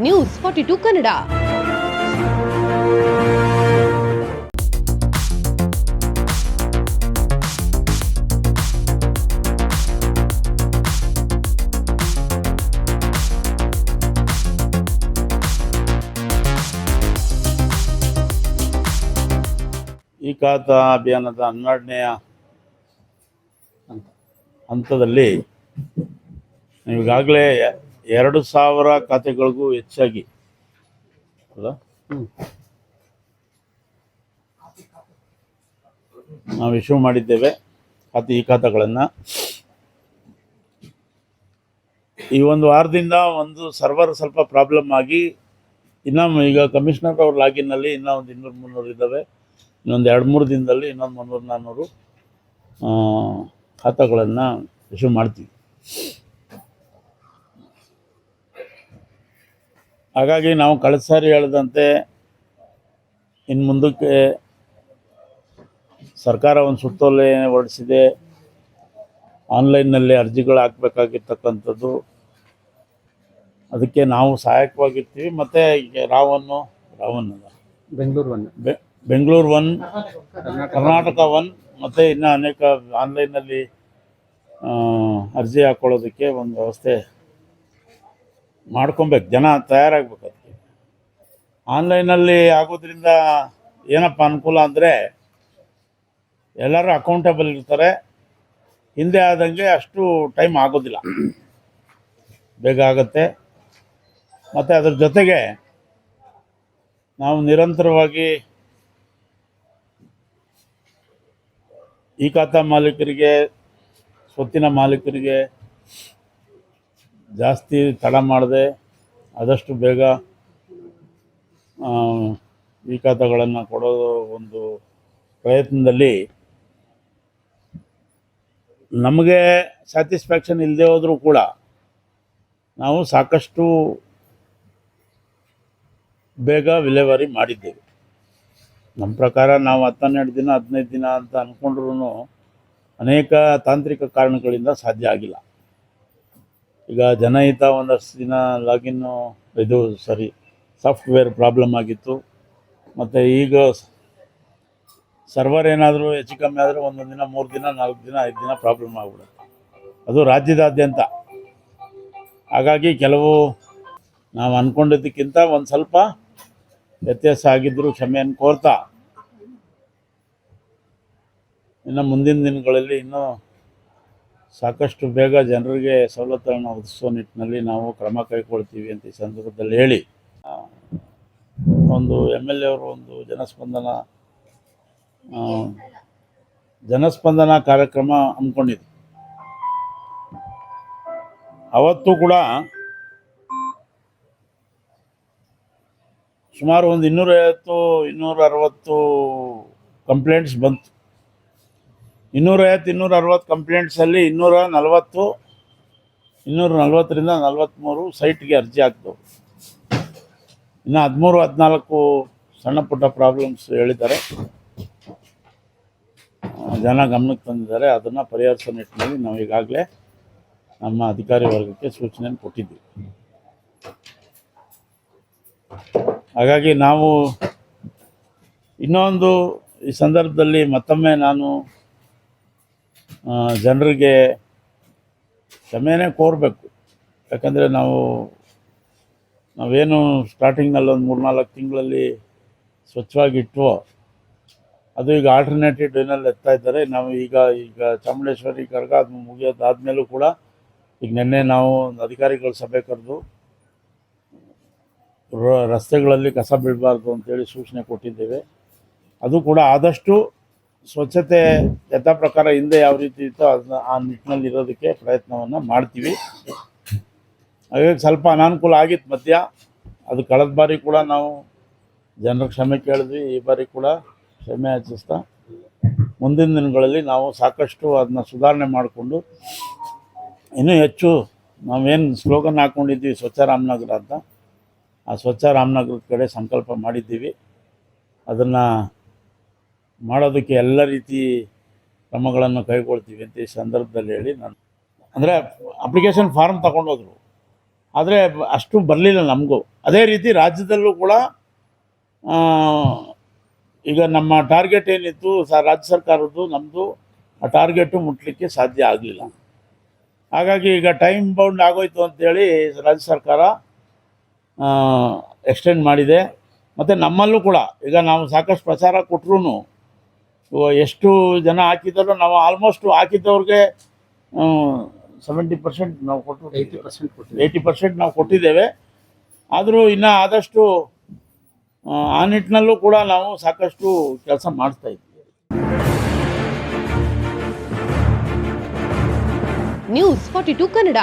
News 42 Kannada. ಈ ಖಾತಾ ಅಭಿಯಾನದ 12ನೇ ಹಂತದಲ್ಲಿ ಈಗಾಗಲೇ 2,000 ಖಾತೆಗಳಿಗೂ ಹೆಚ್ಚಾಗಿ ನಾವು ಇಶ್ಯೂ ಮಾಡಿದ್ದೇವೆ. ಈ ಖಾತೆಗಳನ್ನು ಈ ಒಂದು ವಾರದಿಂದ ಒಂದು ಸರ್ವರ್ ಸ್ವಲ್ಪ ಪ್ರಾಬ್ಲಮ್ ಆಗಿ ಈಗ ಕಮಿಷನರ್ ಅವ್ರ ಲಾಗಿನ್ನಲ್ಲಿ ಇನ್ನೂ ಒಂದು 200-300 ಇದ್ದಾವೆ. ಇನ್ನೊಂದು 2-3 ದಿನದಲ್ಲಿ ಇನ್ನೊಂದು 300-400 ಖಾತೆಗಳನ್ನು ಇಶ್ಯೂ ಮಾಡ್ತೀವಿ. ಹಾಗಾಗಿ ನಾವು ಕಳೆದ ಸಾರಿ ಹೇಳಿದಂತೆ ಇನ್ನು ಮುಂದಕ್ಕೆ ಸರ್ಕಾರ ಒಂದು ಸುತ್ತೋಲೆ ಹೊರಡಿಸಿದೆ. ಆನ್ಲೈನ್ನಲ್ಲಿ ಅರ್ಜಿಗಳು ಹಾಕಬೇಕಾಗಿರ್ತಕ್ಕಂಥದ್ದು, ಅದಕ್ಕೆ ನಾವು ಸಹಾಯಕವಾಗಿರ್ತೀವಿ. ಮತ್ತು ಬೆಂಗಳೂರು 1, ಕರ್ನಾಟಕ 1 ಮತ್ತು ಇನ್ನೂ ಅನೇಕ ಆನ್ಲೈನಲ್ಲಿ ಅರ್ಜಿ ಹಾಕ್ಕೊಳ್ಳೋದಕ್ಕೆ ಒಂದು ವ್ಯವಸ್ಥೆ ಮಾಡ್ಕೊಬೇಕು. ಜನ ತಯಾರಾಗಬೇಕು. ಅದಕ್ಕೆ ಆನ್ಲೈನಲ್ಲಿ ಆಗೋದ್ರಿಂದ ಏನಪ್ಪ ಅನುಕೂಲ ಅಂದರೆ ಎಲ್ಲರೂ ಅಕೌಂಟಬಲ್ ಇರ್ತಾರೆ. ಹಿಂದೆ ಆದಂಗೆ ಅಷ್ಟು ಟೈಮ್ ಆಗೋದಿಲ್ಲ, ಬೇಗ ಆಗುತ್ತೆ. ಮತ್ತು ಅದ್ರ ಜೊತೆಗೆ ನಾವು ನಿರಂತರವಾಗಿ ಈ ಖಾತಾ ಮಾಲೀಕರಿಗೆ, ಸ್ವತ್ತಿನ ಮಾಲೀಕರಿಗೆ ಜಾಸ್ತಿ ತಡ ಮಾಡದೆ ಆದಷ್ಟು ಬೇಗ ಈ ಖಾತೆಗಳನ್ನು ಕೊಡೋ ಒಂದು ಪ್ರಯತ್ನದಲ್ಲಿ ನಮಗೆ ಸ್ಯಾಟಿಸ್ಫ್ಯಾಕ್ಷನ್ ಇಲ್ಲದೆ ಹೋದರೂ ಕೂಡ ನಾವು ಸಾಕಷ್ಟು ಬೇಗ ವಿಲೇವಾರಿ ಮಾಡಿದ್ದೇವೆ. ನಮ್ಮ ಪ್ರಕಾರ ನಾವು 10-12 ದಿನ 15 ದಿನ ಅಂತ ಅಂದ್ಕೊಂಡ್ರೂ ಅನೇಕ ತಾಂತ್ರಿಕ ಕಾರಣಗಳಿಂದ ಸಾಧ್ಯ ಆಗಿಲ್ಲ. ಈಗ ಜನಹಿತ ಒಂದಷ್ಟು ದಿನ ಸಾಫ್ಟ್ವೇರ್ ಪ್ರಾಬ್ಲಮ್ ಆಗಿತ್ತು. ಮತ್ತು ಈಗ ಸರ್ವರ್ ಏನಾದರೂ ಹೆಚ್ಚು ಕಮ್ಮಿ ಆದರೆ 1 ದಿನ 3 ದಿನ 4 ದಿನ 5 ದಿನ ಪ್ರಾಬ್ಲಮ್ ಆಗಿಬಿಡುತ್ತೆ, ಅದು ರಾಜ್ಯದಾದ್ಯಂತ. ಹಾಗಾಗಿ ಕೆಲವು ನಾವು ಅಂದ್ಕೊಂಡಿದ್ದಕ್ಕಿಂತ ಒಂದು ಸ್ವಲ್ಪ ವ್ಯತ್ಯಾಸ ಆಗಿದ್ದರೂ ಕ್ಷಮೆಯನ್ನು ಕೋರ್ತಾ, ಇನ್ನು ಮುಂದಿನ ದಿನಗಳಲ್ಲಿ ಇನ್ನೂ ಸಾಕಷ್ಟು ಬೇಗ ಜನರಿಗೆ ಸವಲತ್ತುಗಳನ್ನು ಒದಗಿಸುವ ನಿಟ್ಟಿನಲ್ಲಿ ನಾವು ಕ್ರಮ ಕೈಗೊಳ್ತೀವಿ ಅಂತ ಈ ಸಂದರ್ಭದಲ್ಲಿ ಹೇಳಿ, ಒಂದು MLA ಅವರು ಒಂದು ಜನಸ್ಪಂದನ ಕಾರ್ಯಕ್ರಮ ಹಮ್ಮಿಕೊಂಡಿದ್ರು. ಅವತ್ತು ಕೂಡ ಸುಮಾರು ಒಂದು 250-260 ಕಂಪ್ಲೇಂಟ್ಸ್ ಬಂತು. 250-260 ಕಂಪ್ಲೇಂಟ್ಸಲ್ಲಿ 240ರಿಂದ 43 ಸೈಟ್ಗೆ ಅರ್ಜಿ ಹಾಕ್ತವೆ. ಇನ್ನು 13-14 ಸಣ್ಣ ಪುಟ್ಟ ಪ್ರಾಬ್ಲಮ್ಸ್ ಹೇಳಿದ್ದಾರೆ, ಜನ ಗಮನಕ್ಕೆ ತಂದಿದ್ದಾರೆ. ಅದನ್ನು ಪರಿಹರಿಸೋ ನಿಟ್ಟಿನಲ್ಲಿ ನಾವು ಈಗಾಗಲೇ ನಮ್ಮ ಅಧಿಕಾರಿ ವರ್ಗಕ್ಕೆ ಸೂಚನೆಯನ್ನು ಕೊಟ್ಟಿದ್ದೀವಿ. ಹಾಗಾಗಿ ನಾವು ಇನ್ನೊಂದು ಈ ಸಂದರ್ಭದಲ್ಲಿ ಮತ್ತೊಮ್ಮೆ ನಾನು ಜನರಿಗೆ ಕ್ಷಮೆನೇ ಕೋರಬೇಕು. ಯಾಕಂದರೆ ನಾವೇನು ಸ್ಟಾರ್ಟಿಂಗ್ನಲ್ಲಿ ಒಂದು 3-4 ತಿಂಗಳಲ್ಲಿ ಸ್ವಚ್ಛವಾಗಿಟ್ಟವೋ ಅದು ಈಗ ಆಲ್ಟರ್ನೇಟಿವ್ ಡೇನಲ್ಲಿ ಎತ್ತಾ ಇದ್ದಾರೆ. ನಾವು ಈಗ ಚಾಮುಂಡೇಶ್ವರಿ ಕರ್ಗ ಅದು ಮುಗಿಯೋದಾದ್ಮೇಲೂ ಕೂಡ ಈಗ ನಿನ್ನೆ ನಾವು ಒಂದು ಅಧಿಕಾರಿಗಳ ಸಭೆ ಕರೆದು ರಸ್ತೆಗಳಲ್ಲಿ ಕಸ ಬೀಳಬಾರ್ದು ಅಂತೇಳಿ ಸೂಚನೆ ಕೊಟ್ಟಿದ್ದೇವೆ. ಅದು ಕೂಡ ಆದಷ್ಟು ಸ್ವಚ್ಛತೆ ಯಥಾ ಪ್ರಕಾರ ಹಿಂದೆ ಯಾವ ರೀತಿ ಇತ್ತೋ ಅದನ್ನ ಆ ನಿಟ್ಟಿನಲ್ಲಿ ಇರೋದಕ್ಕೆ ಪ್ರಯತ್ನವನ್ನು ಮಾಡ್ತೀವಿ. ಹಾಗಾಗಿ ಸ್ವಲ್ಪ ಅನಾನುಕೂಲ ಆಗಿತ್ತು ಮಧ್ಯ, ಅದು ಕಳೆದ ಬಾರಿ ಕೂಡ ನಾವು ಜನರ ಕ್ಷಮೆ ಕೇಳಿದ್ವಿ. ಈ ಬಾರಿ ಕೂಡ ಕ್ಷಮೆ ಯಾಚಿಸ್ತಾ ಮುಂದಿನ ದಿನಗಳಲ್ಲಿ ನಾವು ಸಾಕಷ್ಟು ಅದನ್ನ ಸುಧಾರಣೆ ಮಾಡಿಕೊಂಡು ಇನ್ನೂ ಹೆಚ್ಚು ನಾವೇನು ಸ್ಲೋಗನ್ ಹಾಕ್ಕೊಂಡಿದ್ವಿ ಸ್ವಚ್ಛ ರಾಮನಗರ ಅಂತ, ಆ ಸ್ವಚ್ಛ ರಾಮನಗರದ ಕಡೆ ಸಂಕಲ್ಪ ಮಾಡಿದ್ದೀವಿ. ಅದನ್ನು ಮಾಡೋದಕ್ಕೆ ಎಲ್ಲ ರೀತಿ ಕ್ರಮಗಳನ್ನು ಕೈಗೊಳ್ತೀವಿ ಅಂತ ಈ ಸಂದರ್ಭದಲ್ಲಿ ಹೇಳಿ, ನಾನು ಅಂದರೆ ಅಪ್ಲಿಕೇಶನ್ ಫಾರ್ಮ್ ತಗೊಂಡೋದ್ರು. ಆದರೆ ಅಷ್ಟು ಬರಲಿಲ್ಲ ನಮಗೂ. ಅದೇ ರೀತಿ ರಾಜ್ಯದಲ್ಲೂ ಕೂಡ ಆ, ಈಗ ನಮ್ಮ ಟಾರ್ಗೆಟ್ ಏನಿತ್ತು ರಾಜ್ಯ ಸರ್ಕಾರದ್ದು, ನಮ್ಮದು ಆ ಟಾರ್ಗೆಟು ಮುಟ್ಲಿಕ್ಕೆ ಸಾಧ್ಯ ಆಗಲಿಲ್ಲ. ಹಾಗಾಗಿ ಈಗ ಟೈಮ್ ಬೌಂಡ್ ಆಗೋಯ್ತು ಅಂತೇಳಿ ರಾಜ್ಯ ಸರ್ಕಾರ ಎಕ್ಸ್ಟೆಂಡ್ ಮಾಡಿದೆ. ಮತ್ತು ನಮ್ಮಲ್ಲೂ ಕೂಡ ಈಗ ನಾವು ಸಾಕಷ್ಟು ಪ್ರಚಾರ ಕೊಟ್ಟರು ಎಷ್ಟು ಜನ ಹಾಕಿದ್ದಾರೋ ನಾವು ಆಲ್ಮೋಸ್ಟ್ ಹಾಕಿದ್ದವ್ರಿಗೆ 70% ನಾವು ಕೊಟ್ಟು 80% ನಾವು ಕೊಟ್ಟಿದ್ದೇವೆ. ಆದರೂ ಇನ್ನೂ ಆದಷ್ಟು ಆ ನಿಟ್ಟಿನಲ್ಲೂ ಕೂಡ ನಾವು ಸಾಕಷ್ಟು ಕೆಲಸ ಮಾಡ್ತಾ ಇದ್ದೀವಿ. ನ್ಯೂಸ್ 42 ಕನ್ನಡ.